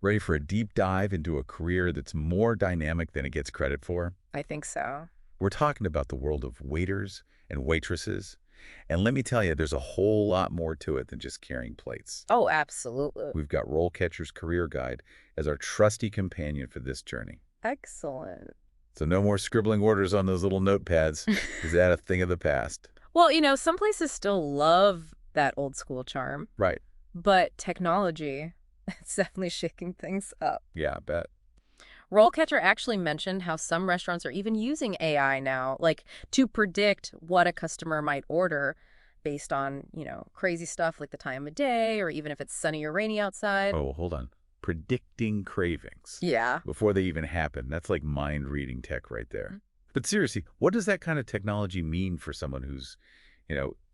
Ready for a deep dive into a career that's more dynamic than it gets credit for? I think so. We're talking about the world of waiters and waitresses. And let me tell you, there's a whole lot more to it than just carrying plates. Oh, absolutely. We've got RoleCatcher's Career Guide as our trusty companion for this journey. Excellent. So no more scribbling orders on those little notepads. Is that a thing of the past? Well, some places still love that old school charm, Right. but technology, it's definitely shaking things up. Yeah, I bet. RoleCatcher actually mentioned how some restaurants are even using AI now, like to predict what a customer might order based on, crazy stuff like the time of day or even if it's sunny or rainy outside. Oh, hold on. Predicting cravings Yeah. before they even happen. That's like mind-reading tech right there. But seriously, what does that kind of technology mean for someone who's,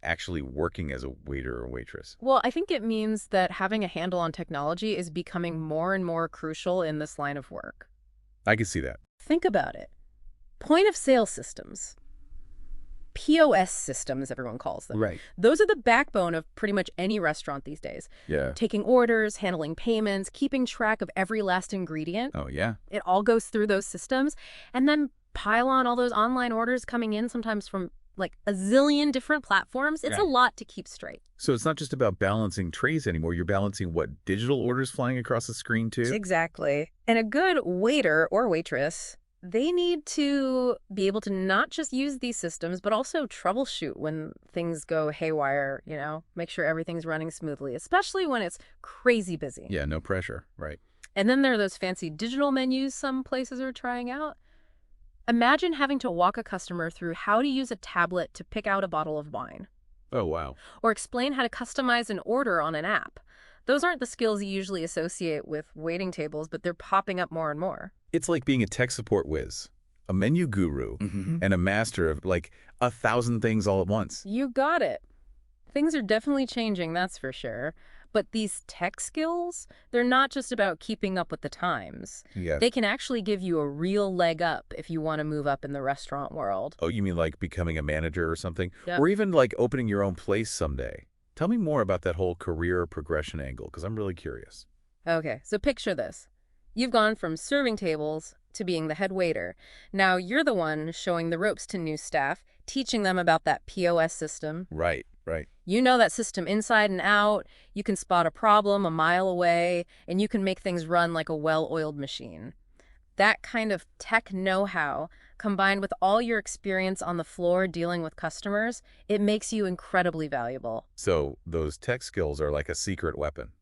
actually working as a waiter or waitress? Well, I think it means that having a handle on technology is becoming more and more crucial in this line of work. I can see that. Think about it. Point of sale systems, POS systems, everyone calls them. Right. Those are the backbone of pretty much any restaurant these days. Yeah. Taking orders, handling payments, keeping track of every last ingredient. Oh, yeah. It all goes through those systems. And then pile on all those online orders coming in, sometimes from like a zillion different platforms. It's Yeah. a lot to keep straight. So it's not just about balancing trays anymore. You're balancing what, digital orders flying across the screen too? Exactly. And a good waiter or waitress, they need to be able to not just use these systems, but also troubleshoot when things go haywire, make sure everything's running smoothly, especially when it's crazy busy. Yeah, no pressure. Right. And then there are those fancy digital menus some places are trying out. Imagine having to walk a customer through how to use a tablet to pick out a bottle of wine, Oh, wow. or explain how to customize an order on an app. Those aren't the skills you usually associate with waiting tables, but they're popping up more and more. It's like being a tech support whiz, a menu guru, and a master of like 1,000 things all at once. You got it. Things are definitely changing, that's for sure. But these tech skills, they're not just about keeping up with the times. Yeah. They can actually give you a real leg up if you want to move up in the restaurant world. Oh, you mean like becoming a manager or something? Yep. Or even like opening your own place someday? Tell me more about that whole career progression angle, because I'm really curious. Okay, so picture this. You've gone from serving tables to being the head waiter. Now you're the one showing the ropes to new staff, teaching them about that POS system. Right, right. You know that system inside and out. You can spot a problem a mile away, and you can make things run like a well-oiled machine. That kind of tech know-how, combined with all your experience on the floor dealing with customers, it makes you incredibly valuable. So those tech skills are like a secret weapon.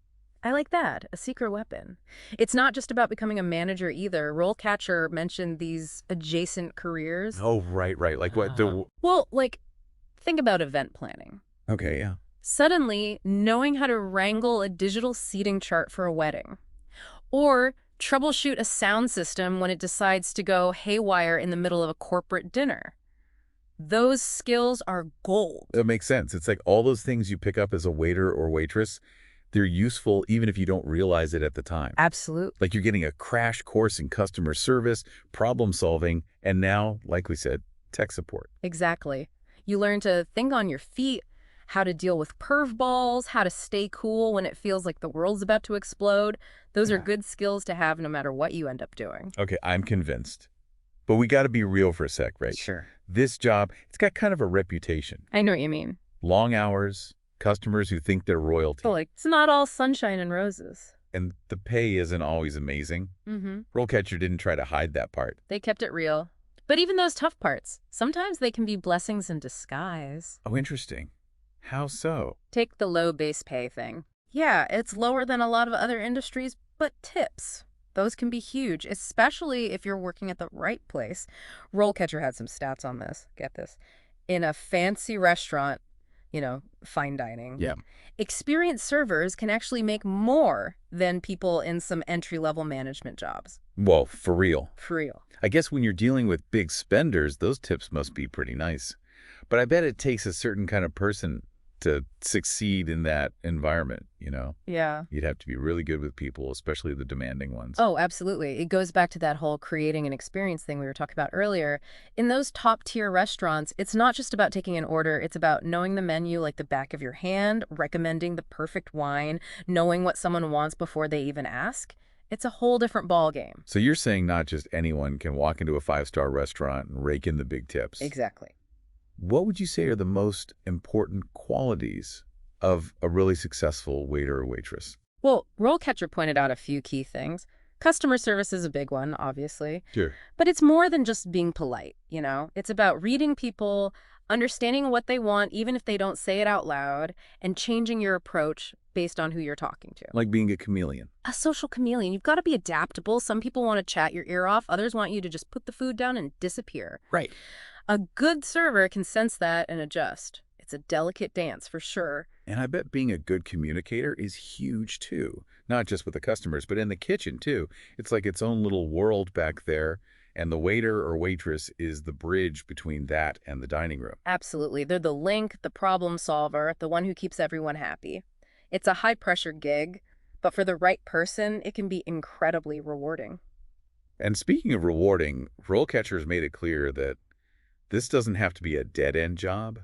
I like that, a secret weapon. It's not just about becoming a manager either. RoleCatcher mentioned these adjacent careers. Oh, right, right. Like what? Well, think about event planning. Okay, yeah. Suddenly, knowing how to wrangle a digital seating chart for a wedding, or troubleshoot a sound system when it decides to go haywire in the middle of a corporate dinner. Those skills are gold. That makes sense. It's like all those things you pick up as a waiter or waitress, they're useful even if you don't realize it at the time. Absolutely. Like you're getting a crash course in customer service, problem solving, and now, like we said, tech support. Exactly. You learn to think on your feet, how to deal with curveballs, how to stay cool when it feels like the world's about to explode. Those are good skills to have no matter what you end up doing. Okay, I'm convinced. But we got to be real for a sec, right? Sure. This job, it's got kind of a reputation. I know what you mean. Long hours, customers who think they're royalty. But it's not all sunshine and roses. And the pay isn't always amazing. RoleCatcher didn't try to hide that part. They kept it real. But even those tough parts, sometimes they can be blessings in disguise. Oh, interesting. How so? Take the low base pay thing. Yeah, it's lower than a lot of other industries, but tips. Those can be huge, especially if you're working at the right place. RoleCatcher had some stats on this. Get this. In a fancy restaurant, fine dining. Yeah. Experienced servers can actually make more than people in some entry-level management jobs. Well, for real. For real. I guess when you're dealing with big spenders, those tips must be pretty nice. But I bet it takes a certain kind of person to succeed in that environment, Yeah. You'd have to be really good with people, especially the demanding ones. Oh, absolutely. It goes back to that whole creating an experience thing we were talking about earlier. In those top-tier restaurants, it's not just about taking an order. It's about knowing the menu like the back of your hand, recommending the perfect wine, knowing what someone wants before they even ask. It's a whole different ball game. So you're saying not just anyone can walk into a five-star restaurant and rake in the big tips. Exactly. What would you say are the most important qualities of a really successful waiter or waitress? Well, RoleCatcher pointed out a few key things. Customer service is a big one, obviously. Sure. But it's more than just being polite, you know? It's about reading people, understanding what they want, even if they don't say it out loud, and changing your approach based on who you're talking to. Like being a chameleon. A social chameleon. You've got to be adaptable. Some people want to chat your ear off. Others want you to just put the food down and disappear. Right. A good server can sense that and adjust. It's a delicate dance for sure. And I bet being a good communicator is huge too. Not just with the customers, but in the kitchen too. It's like its own little world back there. And the waiter or waitress is the bridge between that and the dining room. Absolutely. They're the link, the problem solver, the one who keeps everyone happy. It's a high-pressure gig, but for the right person, it can be incredibly rewarding. And speaking of rewarding, RoleCatcher's made it clear that this doesn't have to be a dead-end job.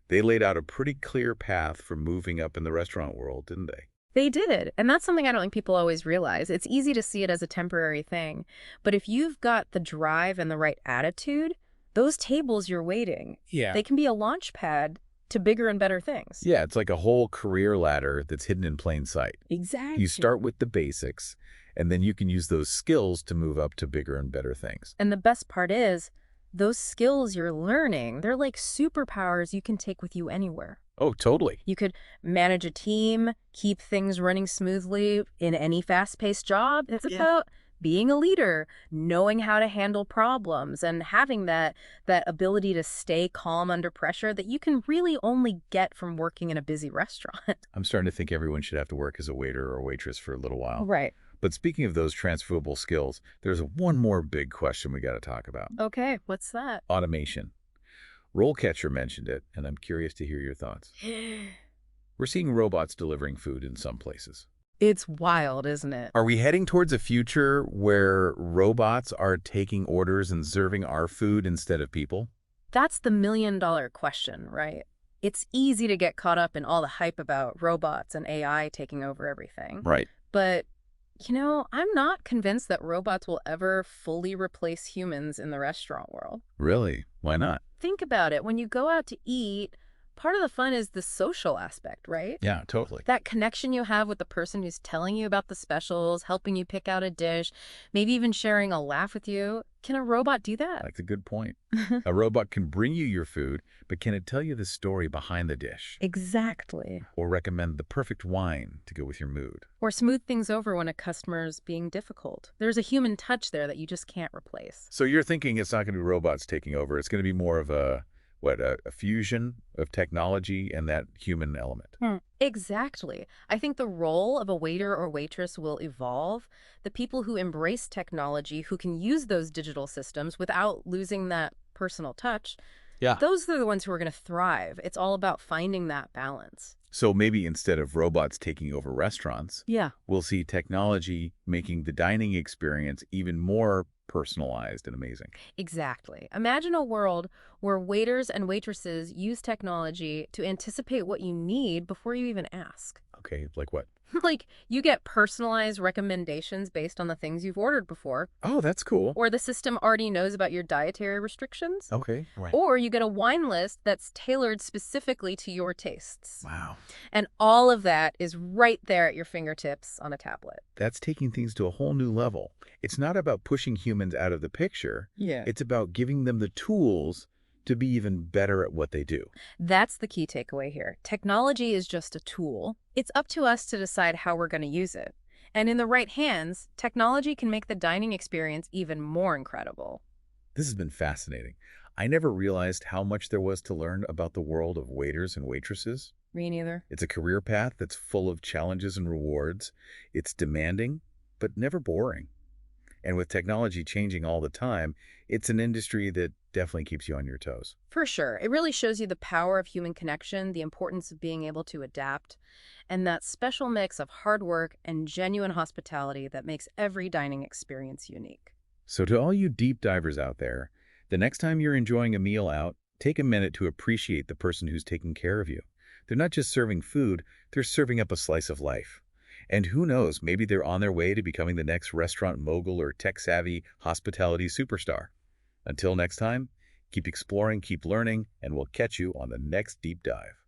They laid out a pretty clear path for moving up in the restaurant world, didn't they? They did, and that's something I don't think people always realize. It's easy to see it as a temporary thing, but if you've got the drive and the right attitude, those tables you're waiting, they can be a launch pad to bigger and better things. Yeah, it's like a whole career ladder that's hidden in plain sight. Exactly. You start with the basics, and then you can use those skills to move up to bigger and better things. And the best part is, those skills you're learning, they're like superpowers you can take with you anywhere. Oh, totally. You could manage a team, keep things running smoothly in any fast-paced job. It's about being a leader, knowing how to handle problems, and having that ability to stay calm under pressure that you can really only get from working in a busy restaurant. I'm starting to think everyone should have to work as a waiter or waitress for a little while. Right. But speaking of those transferable skills, there's one more big question we got to talk about. Okay, what's that? Automation. RoleCatcher mentioned it, and I'm curious to hear your thoughts. We're seeing robots delivering food in some places. It's wild, isn't it? Are we heading towards a future where robots are taking orders and serving our food instead of people? That's the million-dollar question, right? It's easy to get caught up in all the hype about robots and AI taking over everything. Right. But, you know, I'm not convinced that robots will ever fully replace humans in the restaurant world. Really? Why not? Think about it. When you go out to eat, part of the fun is the social aspect, right? Yeah, totally. That connection you have with the person who's telling you about the specials, helping you pick out a dish, maybe even sharing a laugh with you. Can a robot do that? That's a good point. A robot can bring you your food, but can it tell you the story behind the dish? Exactly. Or recommend the perfect wine to go with your mood? Or smooth things over when a customer's being difficult. There's a human touch there that you just can't replace. So you're thinking it's not going to be robots taking over. It's going to be more of a fusion of technology and that human element. Exactly. I think the role of a waiter or waitress will evolve. The people who embrace technology, who can use those digital systems without losing that personal touch, those are the ones who are going to thrive. It's all about finding that balance. So maybe instead of robots taking over restaurants, we'll see technology making the dining experience even more personalized and amazing. Exactly. Imagine a world where waiters and waitresses use technology to anticipate what you need before you even ask. Okay, like what? Like, you get personalized recommendations based on the things you've ordered before. Oh, that's cool. Or the system already knows about your dietary restrictions. Okay, right. Or you get a wine list that's tailored specifically to your tastes. Wow. And all of that is right there at your fingertips on a tablet. That's taking things to a whole new level. It's not about pushing humans out of the picture. It's about giving them the tools to be even better at what they do. That's the key takeaway here. Technology is just a tool. It's up to us to decide how we're going to use it. And in the right hands, technology can make the dining experience even more incredible. This has been fascinating. I never realized how much there was to learn about the world of waiters and waitresses. Me neither. It's a career path that's full of challenges and rewards. It's demanding, but never boring. And with technology changing all the time, it's an industry that definitely keeps you on your toes. For sure. It really shows you the power of human connection, the importance of being able to adapt, and that special mix of hard work and genuine hospitality that makes every dining experience unique. So to all you deep divers out there, the next time you're enjoying a meal out, take a minute to appreciate the person who's taking care of you. They're not just serving food, they're serving up a slice of life. And who knows, maybe they're on their way to becoming the next restaurant mogul or tech-savvy hospitality superstar. Until next time, keep exploring, keep learning, and we'll catch you on the next deep dive.